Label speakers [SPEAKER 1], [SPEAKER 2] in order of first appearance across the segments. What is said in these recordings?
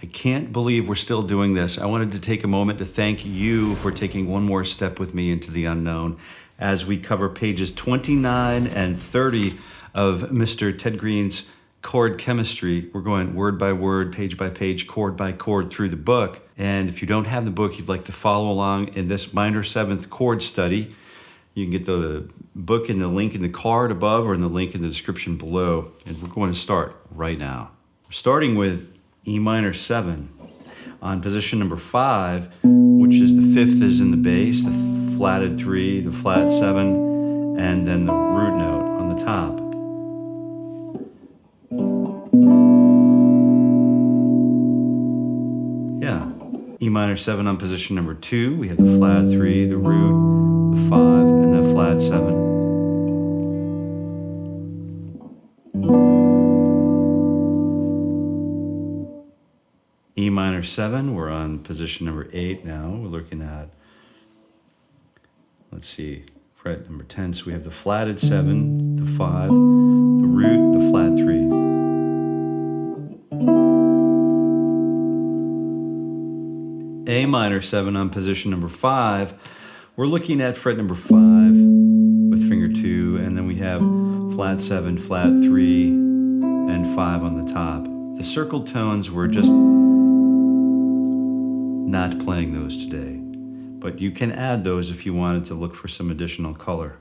[SPEAKER 1] I can't believe we're still doing this. I wanted to take a moment to thank you for taking one more step with me into the unknown as we cover pages 29 and 30 of Mr. Ted Greene's chord chemistry. We're going word by word, page by page, chord by chord through the book. And if you don't have the book, you'd like to follow along in this minor 7th chord study, you can get the book in the link in the card above or in the link in the description below. And we're going to start right now. We're starting with E minor 7 on position number 5, which is the 5th is in the bass, the flatted 3, the flat 7, and then the root note on the top. Yeah, E minor 7 on position number 2, we have the flat 3, the root, the 5, and the flat 7. E minor 7, we're on position number 8 now. We're looking at, let's see, fret number 10. So we have the flatted 7, the 5, the root, the flat 3. A minor 7 on position number 5. We're looking at fret number 5 with finger 2, and then we have flat 7, flat 3, and 5 on the top. The circled tones were just not playing those today, but you can add those if you wanted to look for some additional color.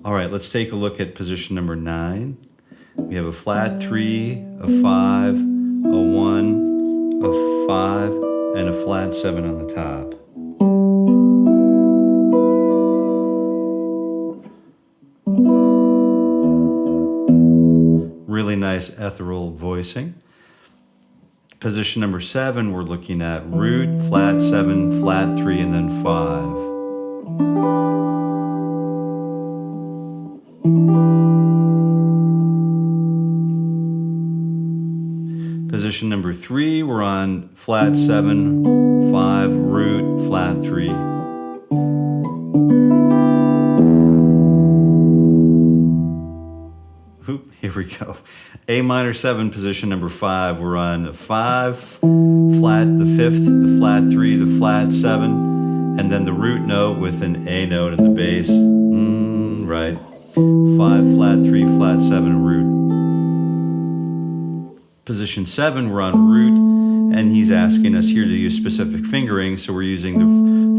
[SPEAKER 1] All right, let's take a look at position number 9. We have a flat 3, a 5, a 1, a 5, and a flat 7 on the top. Really nice ethereal voicing. Position number 7, we're looking at root, flat 7, flat 3, and then 5. Position number 3, we're on flat 7, 5, root, flat 3. Here we go. A minor 7, position number 5. We're on the 5, flat, the 5th, the flat 3, the flat 7, and then the root note with an A note in the bass. Right. 5, flat 3, flat 7, root. Position 7, we're on root, and he's asking us here to use specific fingering, so we're using the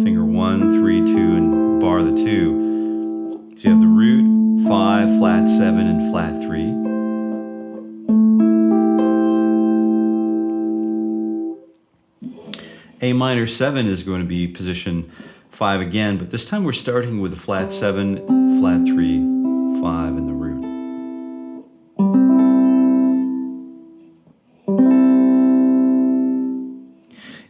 [SPEAKER 1] finger 1, 3, 2, and bar the 2. So you have the root, 5, flat 7, and flat 3. A minor 7 is going to be position 5 again, but this time we're starting with the flat 7, flat 3, 5, and the root.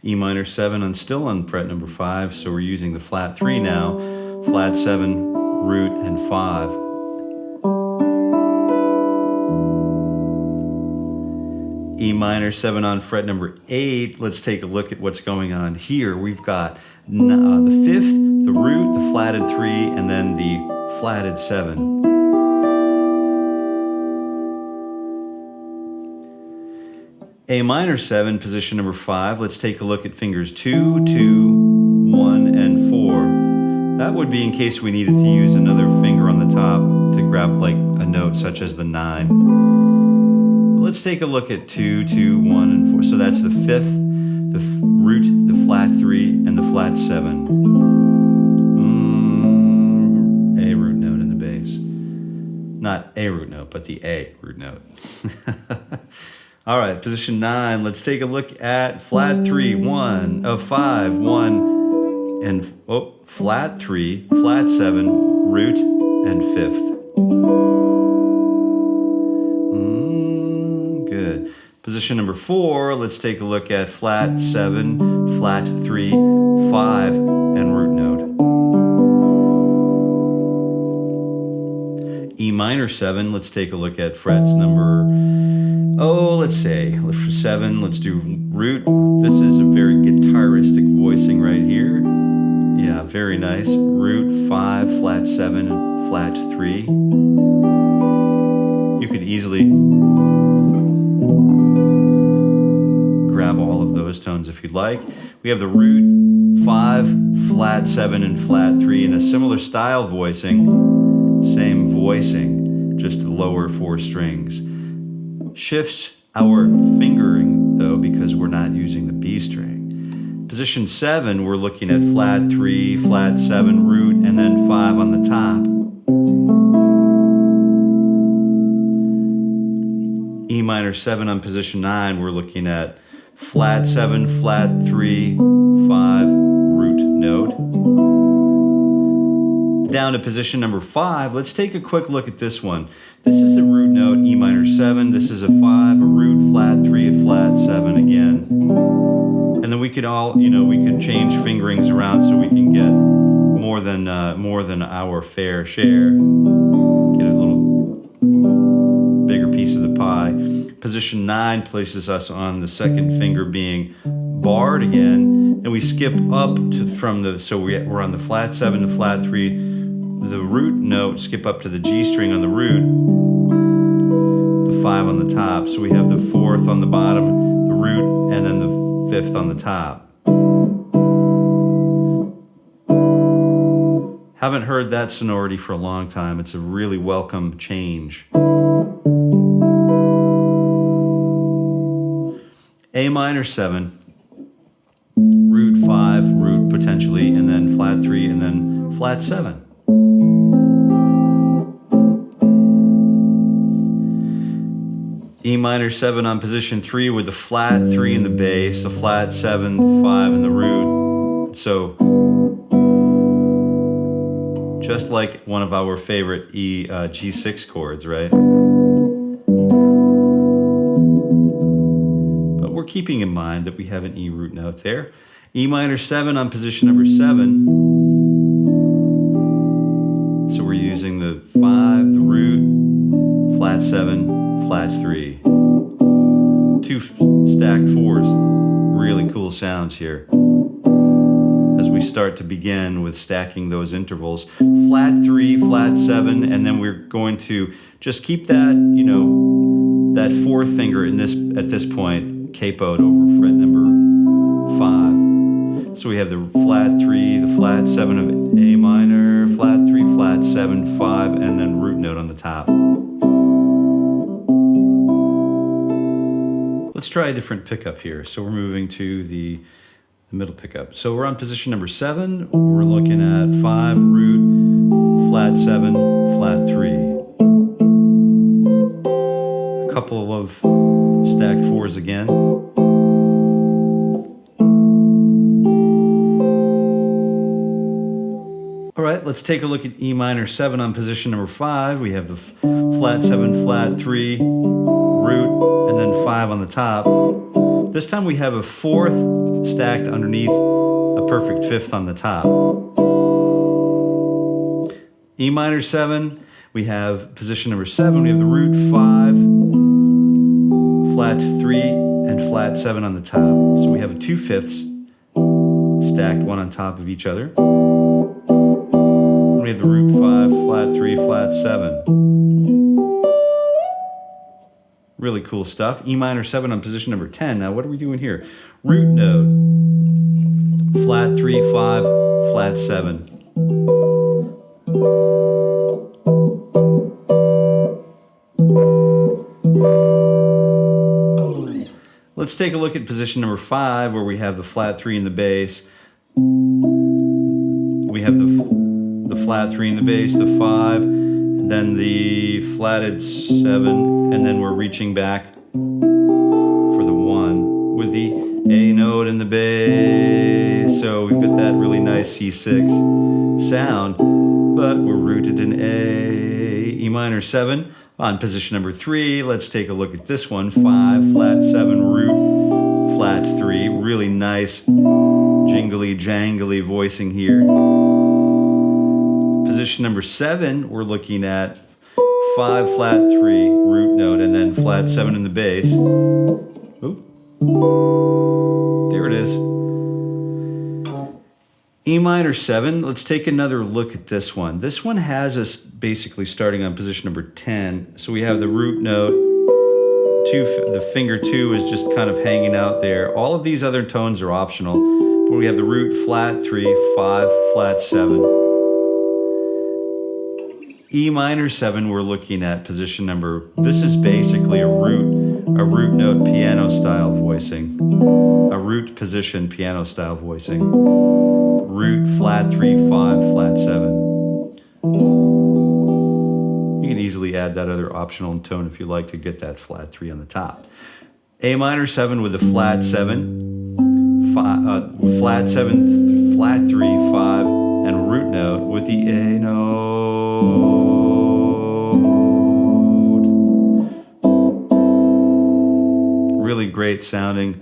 [SPEAKER 1] E minor 7 still on fret number 5, so we're using the flat 3 now, flat 7, root, and 5. E minor 7 on fret number 8. Let's take a look at what's going on here. We've got the 5th, the root, the flatted 3, and then the flatted 7. A minor 7, position number 5. Let's take a look at fingers 2, 2, 1, and 4. That would be in case we needed to use another finger on the top to grab like a note such as the 9. Let's take a look at 2, 2, 1, and 4. So that's the 5th, the root, the flat 3, and the flat 7. A root note in the bass. Not a root note, but the A root note. All right, position 9. Let's take a look at flat 3, 1, 5, 1, and flat 3, flat 7, root, and 5th. Good. Position number 4, let's take a look at flat 7, flat 3, 5, and root note. E minor 7, let's take a look at frets number, let's say, for 7, let's do root. This is a very guitaristic voicing right here. Yeah, very nice. Root, 5, flat 7, and flat 3. You could easily grab all of those tones if you'd like. We have the root, 5, flat 7, and flat 3 in a similar style voicing. Same voicing, just the lower 4 strings. Shifts our fingering, though, because we're not using the B string. Position 7, we're looking at flat 3, flat 7, root, and then 5 on the top. E minor 7 on position 9, we're looking at flat 7, flat 3, 5, root note. Down to position number 5, let's take a quick look at this one. This is a root note, E minor 7. This is a 5, a root, flat 3, a flat 7 again. And then we could we could change fingerings around so we can get more than our fair share. Get a little bigger piece of the pie. Position 9 places us on the second finger being barred again, and we skip up to so we're on the flat 7 to flat 3, the root note, skip up to the G string on the root, the 5 on the top, so we have the 4th on the bottom, the root, and then the 5th on the top. Haven't heard that sonority for a long time. It's a really welcome change. A minor 7, root 5, root potentially, and then flat 3, and then flat 7. E minor 7 on position 3 with the flat 3 in the bass, the flat 7, 5 in the root. So just like one of our favorite G6 chords, right? But we're keeping in mind that we have an E root note there. E minor 7 on position number 7. So we're using the 5, the root, flat 7, flat 3. 2 stacked 4s. Really cool sounds here. As we start to begin with stacking those intervals. Flat 3, flat 7, and then we're going to just keep that, that 4th finger at this point, capoed over fret number 5. So we have the flat 3, the flat 7 of A minor, flat 3, flat 7, 5, and then root note on the top. Let's try a different pickup here. So we're moving to the middle pickup. So we're on position number 7. We're looking at 5, root, flat 7, flat 3. A couple of stacked 4s again. All right, let's take a look at E minor 7 on position number 5. We have the flat 7, flat 3, root, and then 5 on the top. This time we have a 4th stacked underneath a perfect 5th on the top. E minor 7, we have position number 7, we have the root 5, flat 3, and flat 7 on the top. So we have 2 5ths stacked one on top of each other. We have the root 5, flat 3, flat 7. Really cool stuff. E minor 7 on position number 10. Now what are we doing here? Root note, flat 3, 5, flat 7. Let's take a look at position number 5 where we have the flat 3 in the bass. We have the flat 3 in the bass, the 5, and then the flatted 7, and then we're reaching back for the 1 with the A note in the bass. So we've got that really nice C6 sound, but we're rooted in A. E minor 7 on position number 3. Let's take a look at this one. 5, flat 7, root, flat 3. Really nice jingly jangly voicing here. Position number 7, we're looking at 5, flat 3, root note, and then flat 7 in the bass. Oop. There it is. E minor 7, let's take another look at this one. This one has us basically starting on position number 10. So we have the root note, the finger 2 is just kind of hanging out there. All of these other tones are optional, but we have the root, flat 3, 5, flat 7. E minor 7, we're looking at position number, this is basically a root note piano style voicing, a root position piano style voicing. Root, flat 3, 5, flat 7. You can easily add that other optional tone if you like to get that flat 3 on the top. A minor 7 with the flat 7, flat 7, flat 3, 5, and root note with the A note. Really great sounding.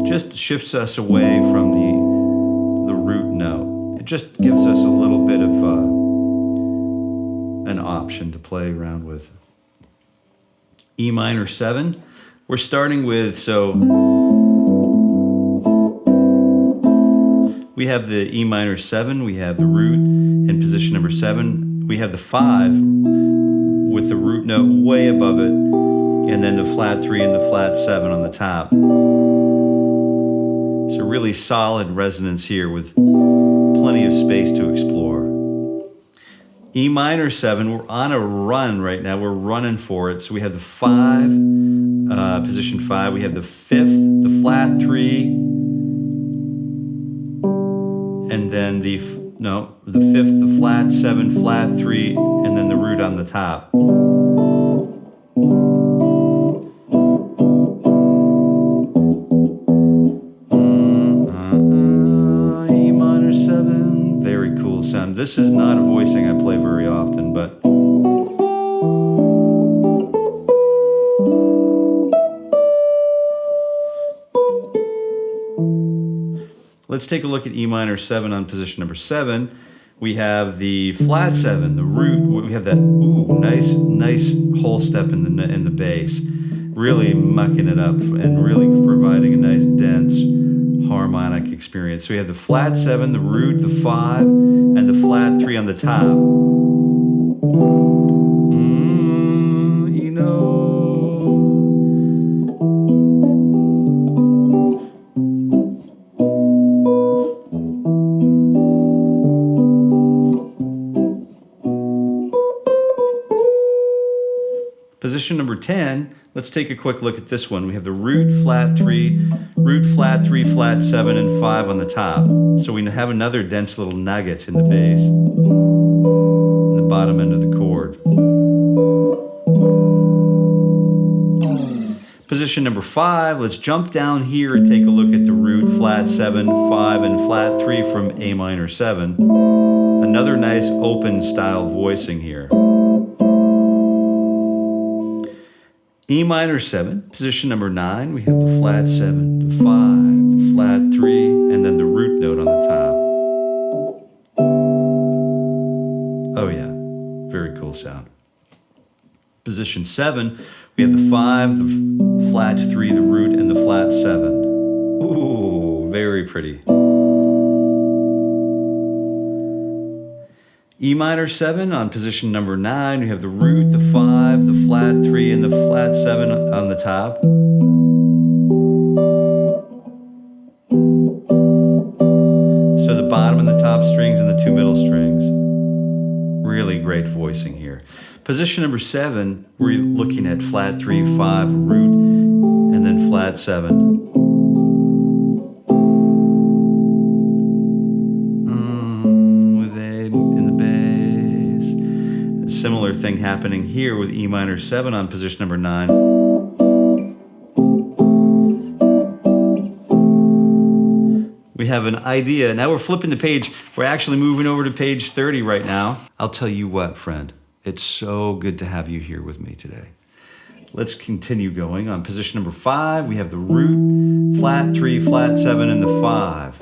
[SPEAKER 1] Just shifts us away from the root note. It just gives us a little bit of an option to play around with. E minor 7, we're starting with, so we have the E minor 7, we have the root in position number 7, we have the 5 with the root note way above it, and then the flat 3 and the flat 7 on the top. So really solid resonance here with plenty of space to explore. E minor 7, we're on a run right now. We're running for it. So we have the 5, position 5. We have the 5th, the flat 3, and then the 5th, the flat 7, flat 3, and then the root on the top. E minor 7, very cool sound. This is not a voicing I play very often, but let's take a look at E minor 7 on position number 7. We have the flat 7, the root. We have that nice whole step in the bass, really mucking it up and really providing a nice dense harmonic experience. So we have the flat 7, the root, the 5, and the flat 3 on the top. You know. Position number 10, let's take a quick look at this one. We have the root, flat 3, flat 7, and 5 on the top. So we have another dense little nugget in the bass, in the bottom end of the chord. Position number 5, let's jump down here and take a look at the root, flat 7, 5, and flat 3 from A minor 7. Another nice open style voicing here. E minor 7, position number 9, we have the flat 7, the 5, the flat 3, and then the root note on the top. Oh yeah, very cool sound. Position 7, we have the 5, the flat 3, the root, and the flat 7. Ooh, very pretty. E minor 7 on position number 9, we have the root, the 5, the flat 3, and the flat 7 on the top. So the bottom and the top strings and the 2 middle strings. Really great voicing here. Position number 7, we're looking at flat 3, 5, root, and then flat 7. Similar thing happening here with E minor 7 on position number 9. We have an idea. Now we're flipping the page. We're actually moving over to page 30 right now. I'll tell you what, friend, it's so good to have you here with me today. Let's continue going. On position number 5, we have the root, flat 3, flat 7, and the 5.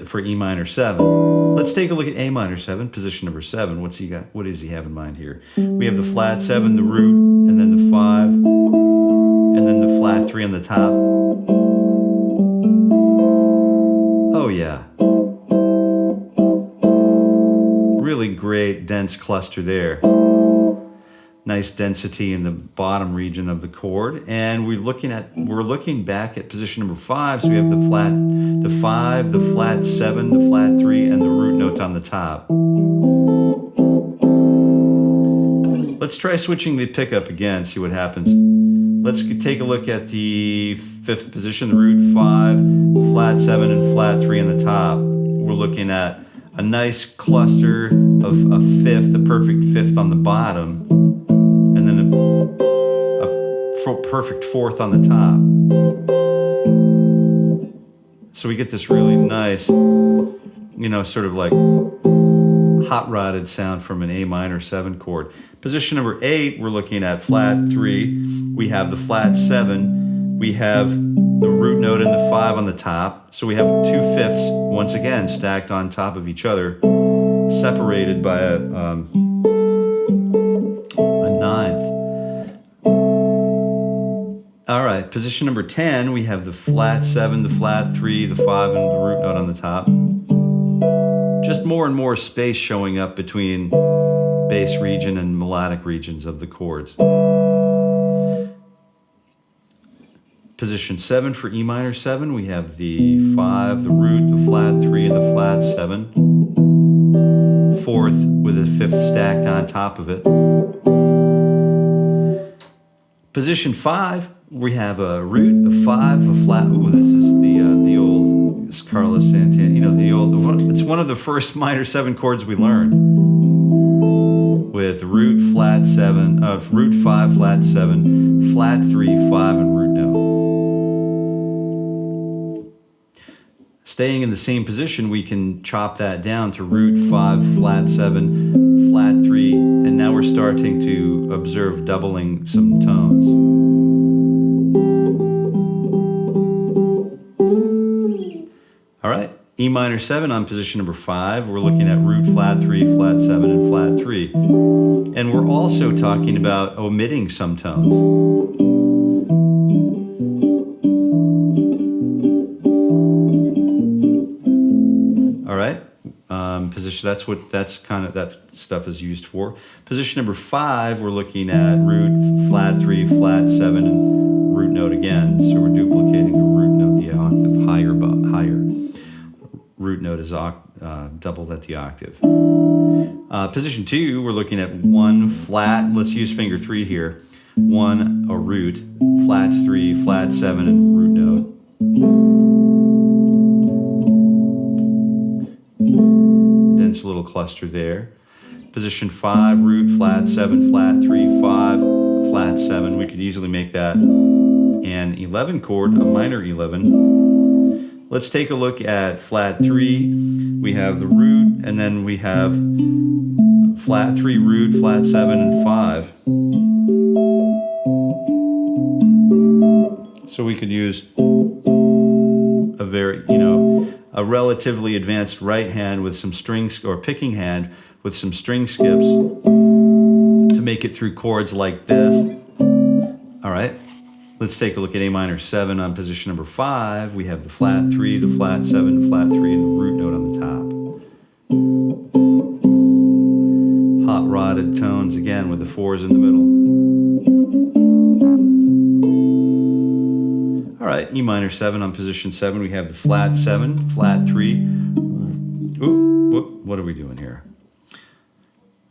[SPEAKER 1] For E minor 7. Let's take a look at A minor 7, position number 7. What's he got? What does he have in mind here? We have the flat 7, the root, and then the 5, and then the flat 3 on the top. Oh yeah. Really great dense cluster there. nice density in the bottom region of the chord. And we're looking back at position number 5. So we have the 5, the flat 7, the flat 3, and the root note on the top. Let's try switching the pickup again, see what happens. Let's take a look at the 5th position, the root 5, flat 7, and flat 3 on the top. We're looking at a nice cluster of a 5th, the perfect 5th on the bottom, and then a perfect 4th on the top. So we get this really nice, sort of like hot-rodded sound from an A minor 7 chord. Position number 8, we're looking at flat 3. We have the flat 7. We have the root note and the 5 on the top. So we have 2 fifths, once again, stacked on top of each other, separated by a 9th. All right, position number 10, we have the flat 7, the flat 3, the 5, and the root note on the top. Just more and more space showing up between bass region and melodic regions of the chords. Position 7 for E minor 7, we have the 5, the root, the flat 3, and the flat 7. 4th with a 5th stacked on top of it. Position 5, we have a root, a 5, a flat. Ooh, this is the old Carlos Santana. It's one of the first minor 7 chords we learned. With root, flat 7, root 5, flat 7, flat 3, 5, and root note. Staying in the same position, we can chop that down to root 5, flat 7, flat 3, and now we're starting to observe doubling some tones. All right, E minor 7 on position number 5. We're looking at root, flat 3, flat 7, and flat 3. And we're also talking about omitting some tones. All right, position. That's what that stuff is used for. Position number 5, we're looking at root, flat 3, flat 7, and root note again. So we're duplicating the root note, the octave higher. Root note is doubled at the octave. Position 2, we're looking at 1 flat. Let's use finger 3 here. 1 a root, flat 3, flat 7, and root note. Dense little cluster there. Position 5, root, flat 7, flat 3, 5, flat 7. We could easily make that an 11 chord, a minor 11. Let's take a look at flat 3. We have the root, and then we have flat 3, root, flat 7, and 5. So we could use a relatively advanced right hand with some strings, or picking hand with some string skips to make it through chords like this. All right. Let's take a look at A minor 7 on position number 5. We have the flat 3, the flat 7, flat 3, and the root note on the top. Hot-rodded tones again with the 4s in the middle. All right, E minor 7 on position 7. We have the flat 7, flat 3. What are we doing here?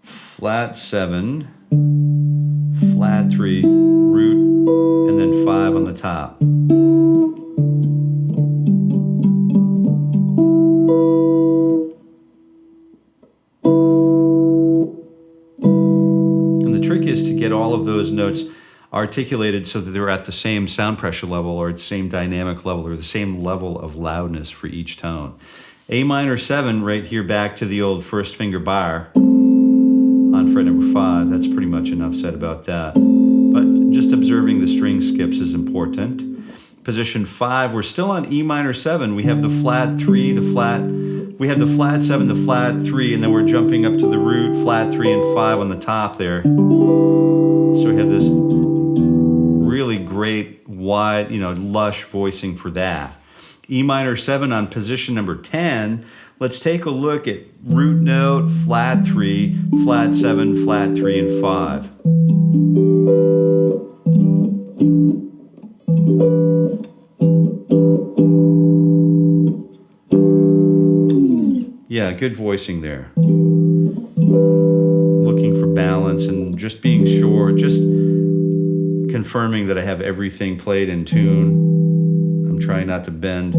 [SPEAKER 1] Flat 7, flat 3, root, and then 5 on the top. And the trick is to get all of those notes articulated so that they're at the same sound pressure level, or the same dynamic level, or the same level of loudness for each tone. A minor 7 right here, back to the old first finger bar on fret number 5. That's pretty much enough said about that. But just observing the string skips is important. Position 5, we're still on E minor 7. We have the flat 3, we have the flat 7, the flat 3, and then we're jumping up to the root, flat 3, and 5 on the top there. So we have this really great, wide, lush voicing for that. E minor 7 on position number 10. Let's take a look at root note, flat 3, flat 7, flat 3, and 5. Yeah, good voicing there. Looking for balance and just being sure, just confirming that I have everything played in tune. I'm trying not to bend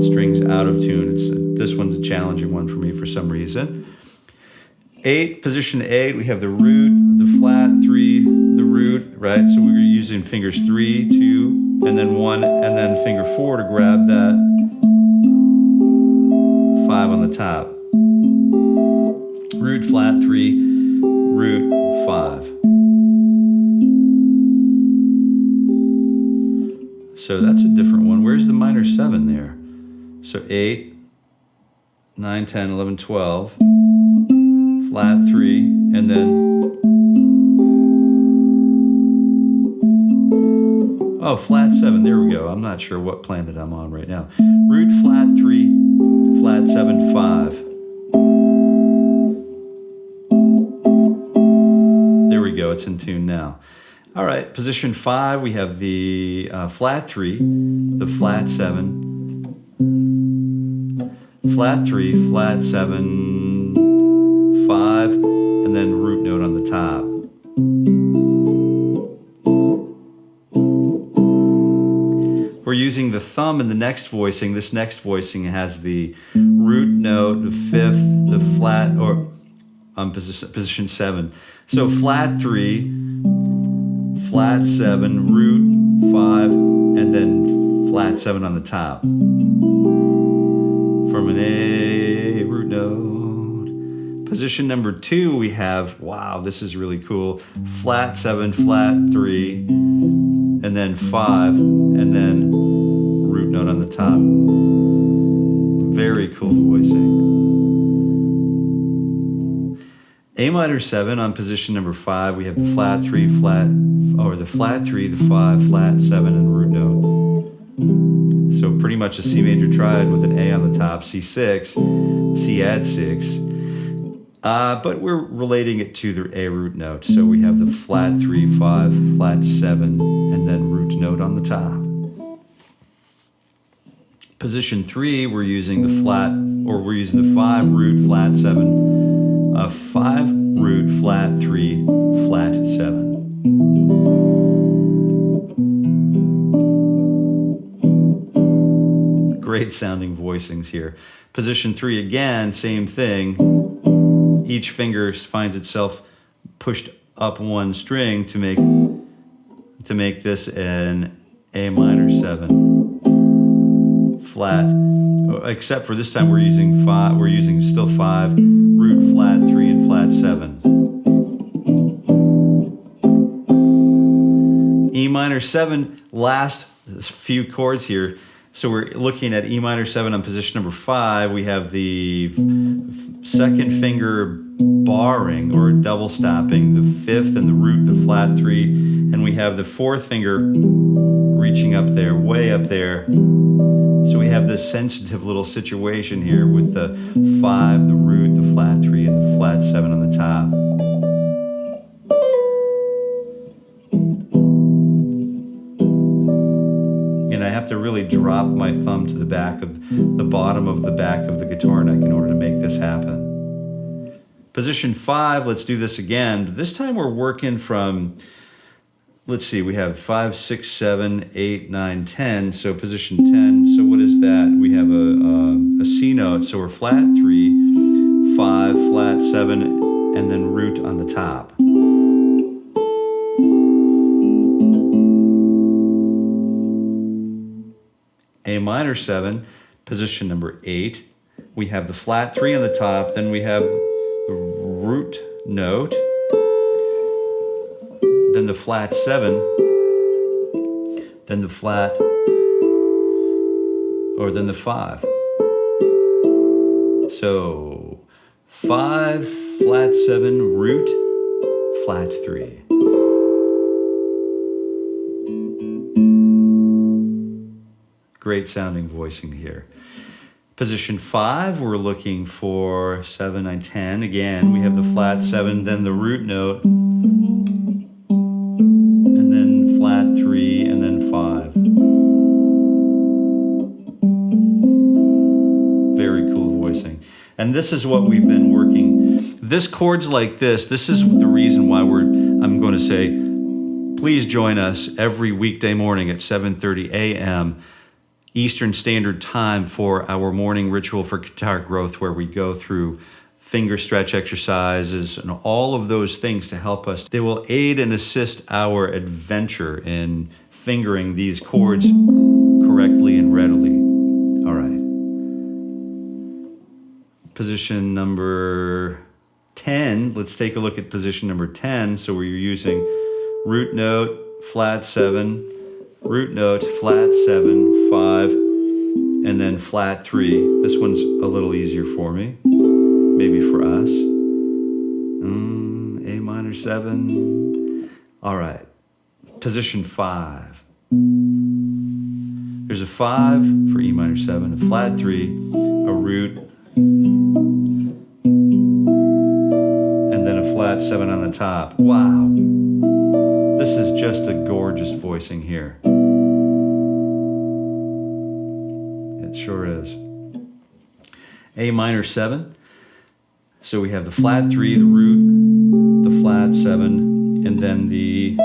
[SPEAKER 1] strings out of tune. This one's a challenging one for me for some reason. 8, position 8, we have the root, the flat, 3, the root, right? So we're using fingers 3, 2, and then 1, and then finger 4 to grab that 5 on the top. Root, flat, 3, root, 5. So that's a different one. Where's the minor 7 there? So 8, 9, 10, 11, 12, flat 3, and then, oh, flat 7, there we go. I'm not sure what planet I'm on right now. Root, flat 3, flat 7, 5. There we go, it's in tune now. All right, position 5, we have the flat 3, the flat 7, flat 3, flat 7, 5, and then root note on the top. We're using the thumb in the next voicing. This next voicing has the root note, the 5th, the flat, or on position 7. So flat 3, flat 7, root 5, and then flat 7 on the top. From an A root note. Position number 2, we have, wow, this is really cool. Flat 7, flat 3, and then 5, and then root note on the top. Very cool voicing. A minor 7 on position number 5, we have the flat 3, flat, or the flat 3, the 5, flat 7, and root note. So pretty much a C major triad with an A on the top, C6, C add 6. But we're relating it to the A root note. So we have the flat 3, 5, flat 7, and then root note on the top. Position 3, we're using the flat, or we're using the 5 root, flat 7, 5 root, flat 3, flat 7. Great sounding voicings here. Position 3 again, same thing. Each finger finds itself pushed up one string to make this an A minor 7 flat. Except for this time we're using 5. We're using still 5 root, flat 3, and flat 7. E minor 7. Last few chords here. So we're looking at E minor 7 on position number 5. We have the second finger barring or double stopping, the 5th and the root, the flat 3, and we have the 4th finger reaching up there, way up there. So we have this sensitive little situation here with the 5, the root, the flat 3, and the flat 7 on the top. And I have to really drop my thumb to the back of the bottom of the back of the guitar neck in order to make this happen. Position 5, let's do this again. This time we're working from, let's see, we have 5, 6, 7, 8, 9, 10. So position 10, so what is that? We have a C note, so we're flat 3, 5, flat 7, and then root on the top. A minor 7, position number 8. We have the flat 3 on the top, then we have the root note, then the flat 7, then the flat, or then the 5. So 5, flat 7, root, flat 3. Great sounding voicing here. Position 5, we're looking for 7, 9, 10. Again, we have the flat 7, then the root note, and then flat 3, and then 5. Very cool voicing. And this is what we've been working. This chords like this is the reason why I'm going to say, please join us every weekday morning at 7:30 a.m. Eastern Standard Time for our morning ritual for guitar growth, where we go through finger stretch exercises and all of those things to help us. They will aid and assist our adventure in fingering these chords correctly and readily. All right. Position number 10. Let's take a look at position number 10. So we're using root note, flat 7, root note, flat 7, 5, and then flat 3. This one's a little easier for me, maybe for us. A minor 7. All right, position 5. There's a 5 for E minor 7, a flat 3, a root, and then a flat 7 on the top. Wow. This is just a gorgeous voicing here. It sure is. A minor 7. So we have the flat 3, the root, the flat 7, and then the...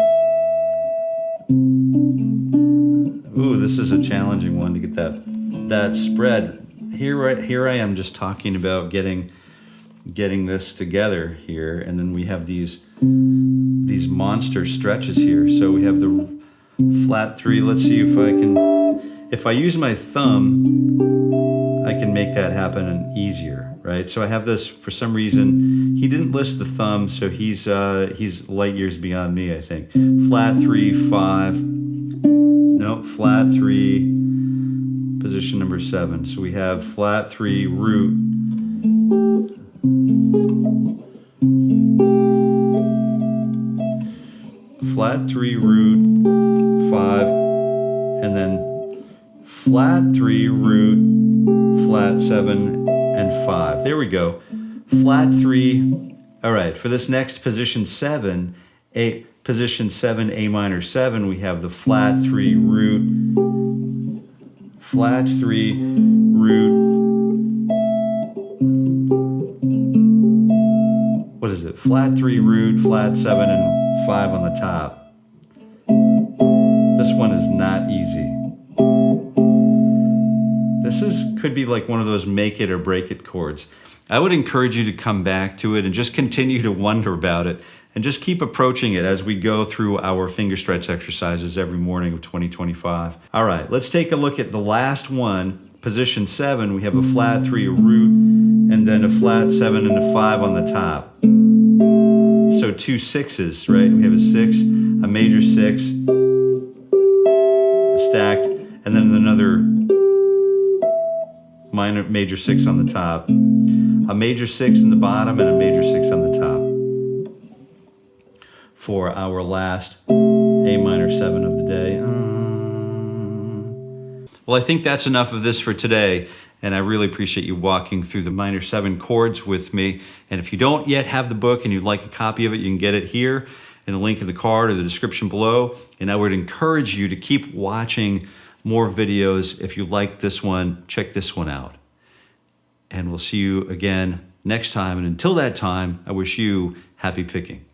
[SPEAKER 1] Ooh, this is a challenging one to get that spread. Here I am just talking about getting this together here, and then we have these monster stretches here. So we have the flat 3. Let's see if I use my thumb, I can make that happen easier, right? So I have this, for some reason, he didn't list the thumb, so he's light years beyond me, I think. Flat 3, 5, no, flat 3, position number 7. So we have flat 3, root, flat 3, root, 5, and then flat 3, root, flat 7, and 5. There we go. Flat 3. All right, for this next position 7, position 7, A minor 7, we have the flat 3, root, flat 3, root, what is it? Flat 3, root, flat 7, and 5 on the top. This one is not easy. This could be like one of those make it or break it chords. I would encourage you to come back to it and just continue to wonder about it and just keep approaching it as we go through our finger stretch exercises every morning of 2025. All right, let's take a look at the last one, position 7. We have a flat 3, a root, and then a flat 7 and a 5 on the top. So 2 6s, right? We have a 6, a major 6, stacked, and then another major 6 on the top, a major 6 in the bottom, and a major 6 on the top for our last A minor 7 of the day. Well, I think that's enough of this for today, and I really appreciate you walking through the minor 7 chords with me. And if you don't yet have the book and you'd like a copy of it, you can get it here in the link in the card or the description below. And I would encourage you to keep watching more videos. If you like this one, check this one out. And we'll see you again next time. And until that time, I wish you happy picking.